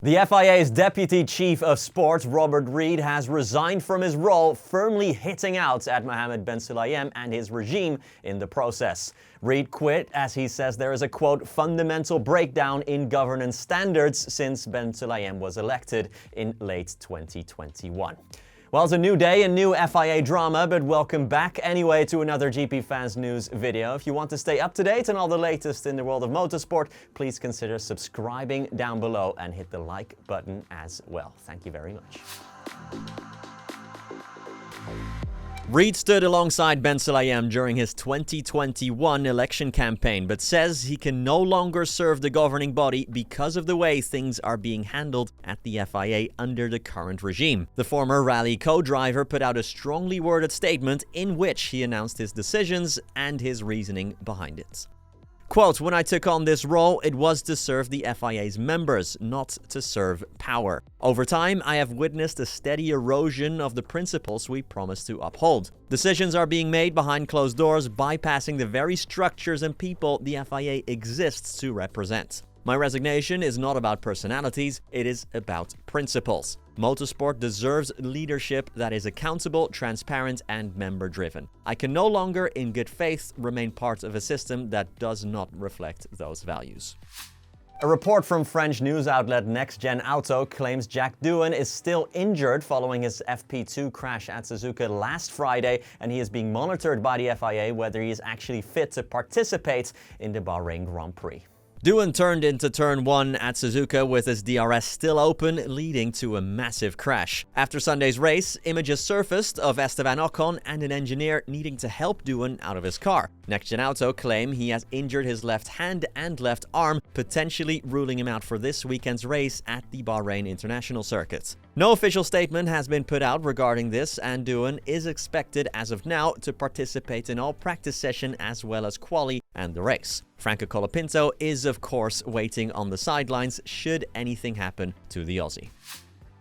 The FIA's Deputy Chief of Sport, Robert Reid, has resigned from his role, firmly hitting out at Mohamed Ben Sulayem and his regime in the process. Reid quit as he says there is a, quote, fundamental breakdown in governance standards since Ben Sulayem was elected in late 2021. Well, it's a new day, a new FIA drama, but welcome back anyway to another GPFans News video. If you want to stay up to date on all the latest in the world of motorsport, please consider subscribing down below and hit the like button as well. Thank you very much. Reid stood alongside Ben Sulayem during his 2021 election campaign, but says he can no longer serve the governing body because of the way things are being handled at the FIA under the current regime. The former rally co-driver put out a strongly worded statement in which he announced his decisions and his reasoning behind it. Quote, "When I took on this role, it was to serve the FIA's members, not to serve power. Over time, I have witnessed a steady erosion of the principles we promised to uphold. Decisions are being made behind closed doors, bypassing the very structures and people the FIA exists to represent. My resignation is not about personalities, it is about principles. Motorsport deserves leadership that is accountable, transparent, and member-driven. I can no longer, in good faith, remain part of a system that does not reflect those values." A report from French news outlet Next Gen Auto claims Jack Doohan is still injured following his FP2 crash at Suzuka last Friday, and he is being monitored by the FIA whether he is actually fit to participate in the Bahrain Grand Prix. Doohan turned into turn 1 at Suzuka with his DRS still open, leading to a massive crash. After Sunday's race, images surfaced of Esteban Ocon and an engineer needing to help Doohan out of his car. Next Gen Auto claim he has injured his left hand and left arm, potentially ruling him out for this weekend's race at the Bahrain International Circuit. No official statement has been put out regarding this, and Doohan is expected as of now to participate in all practice session as well as quali and the race. Franco Colapinto is of course waiting on the sidelines should anything happen to the Aussie.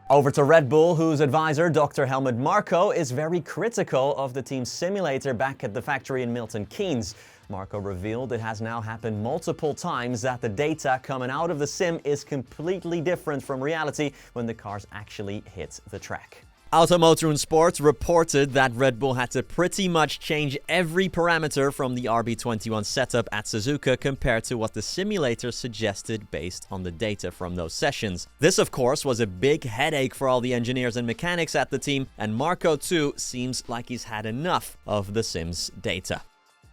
Over to Red Bull, whose advisor, Dr. Helmut Marko, is very critical of the team's simulator back at the factory in Milton Keynes. Marko revealed it has now happened multiple times that the data coming out of the sim is completely different from reality when the cars actually hit the track. Automotor and Sports reported that Red Bull had to pretty much change every parameter from the RB21 setup at Suzuka compared to what the simulator suggested based on the data from those sessions. This, of course, was a big headache for all the engineers and mechanics at the team, and Marko too seems like he's had enough of the sim's data.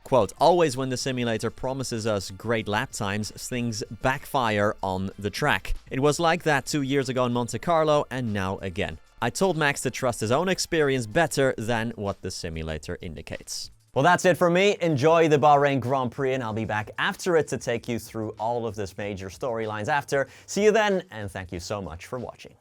Quote, "Always when the simulator promises us great lap times, things backfire on the track. It was like that 2 years ago in Monte Carlo and now again. I told Max to trust his own experience better than what the simulator indicates." Well, that's it for me. Enjoy the Bahrain Grand Prix, and I'll be back after it to take you through all of this major storylines after. See you then, and thank you so much for watching.